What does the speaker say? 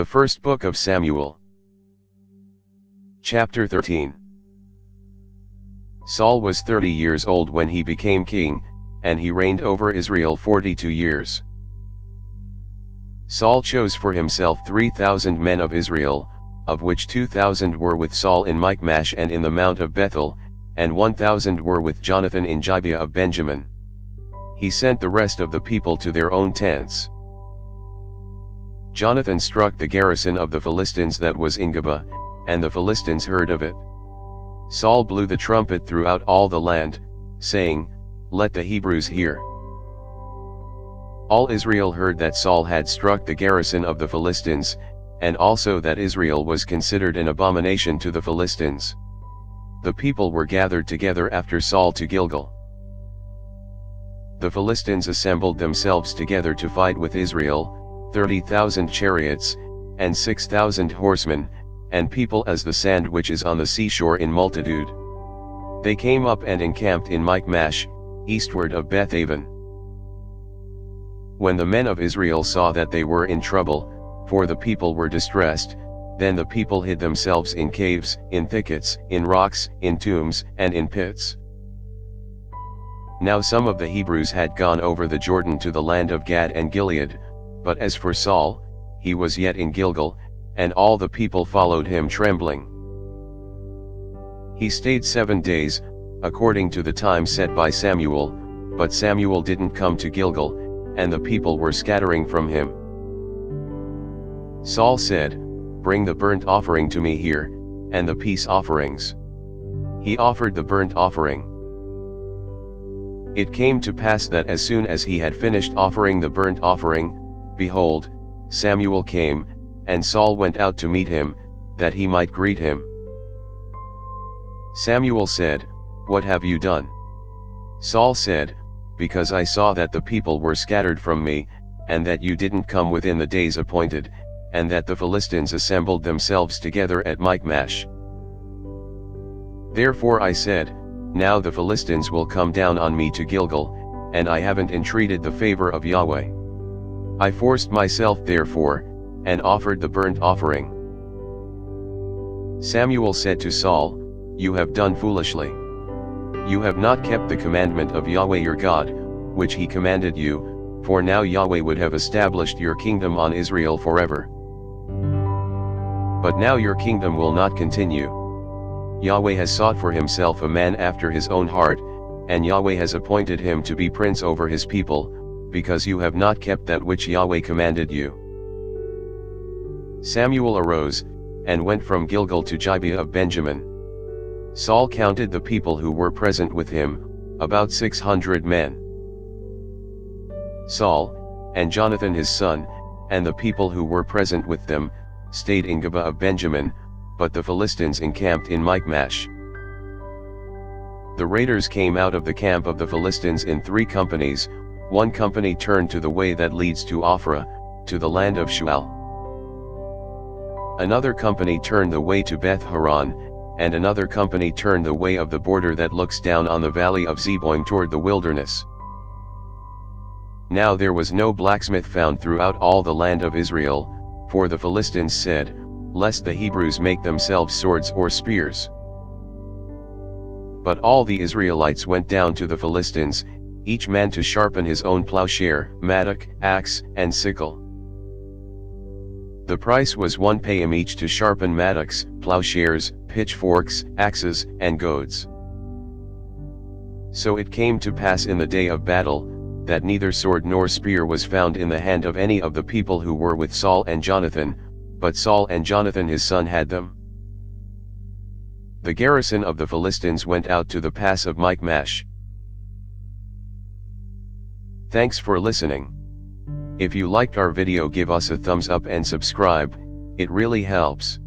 The First Book of Samuel. Chapter 13. Saul was 30 years old when he became king, and he reigned over Israel 42 years. Saul chose for himself 3,000 men of Israel, of which 2,000 were with Saul in Michmash and in the Mount of Bethel, and 1,000 were with Jonathan in Gibeah of Benjamin. He sent the rest of the people to their own tents. Jonathan struck the garrison of the Philistines that was in Gibeah, and the Philistines heard of it. Saul blew the trumpet throughout all the land, saying, "Let the Hebrews hear." All Israel heard that Saul had struck the garrison of the Philistines, and also that Israel was considered an abomination to the Philistines. The people were gathered together after Saul to Gilgal. The Philistines assembled themselves together to fight with Israel, 30,000 chariots, and 6,000 horsemen, and people as the sand which is on the seashore in multitude. They came up and encamped in Michmash, eastward of Bethaven. When the men of Israel saw that they were in trouble, for the people were distressed, then the people hid themselves in caves, in thickets, in rocks, in tombs, and in pits. Now some of the Hebrews had gone over the Jordan to the land of Gad and Gilead, but as for Saul, he was yet in Gilgal, and all the people followed him trembling. He stayed 7 days, according to the time set by Samuel, but Samuel didn't come to Gilgal, and the people were scattering from him. Saul said, "Bring the burnt offering to me here, and the peace offerings." He offered the burnt offering. It came to pass that as soon as he had finished offering the burnt offering, behold, Samuel came, and Saul went out to meet him, that he might greet him. Samuel said, "What have you done?" Saul said, "Because I saw that the people were scattered from me, and that you didn't come within the days appointed, and that the Philistines assembled themselves together at Michmash. Therefore I said, now the Philistines will come down on me to Gilgal, and I haven't entreated the favor of Yahweh. I forced myself therefore, and offered the burnt offering." Samuel said to Saul, "You have done foolishly. You have not kept the commandment of Yahweh your God, which he commanded you, for now Yahweh would have established your kingdom on Israel forever. But now your kingdom will not continue. Yahweh has sought for himself a man after his own heart, and Yahweh has appointed him to be prince over his people, because you have not kept that which Yahweh commanded you." Samuel arose, and went from Gilgal to Gibeah of Benjamin. Saul counted the people who were present with him, about 600 men. Saul, and Jonathan his son, and the people who were present with them, stayed in Gibeah of Benjamin, but the Philistines encamped in Michmash. The raiders came out of the camp of the Philistines in 3 companies. One company turned to the way that leads to Ophrah, to the land of Shual. Another company turned the way to Beth Horon, and another company turned the way of the border that looks down on the valley of Zeboim toward the wilderness. Now there was no blacksmith found throughout all the land of Israel, for the Philistines said, "Lest the Hebrews make themselves swords or spears." But all the Israelites went down to the Philistines, each man to sharpen his own plowshare, mattock, axe, and sickle. The price was 1 payim each to sharpen mattocks, plowshares, pitchforks, axes, and goads. So it came to pass in the day of battle, that neither sword nor spear was found in the hand of any of the people who were with Saul and Jonathan, but Saul and Jonathan his son had them. The garrison of the Philistines went out to the pass of Michmash. Thanks for listening. If you liked our video, give us a thumbs up and subscribe, it really helps.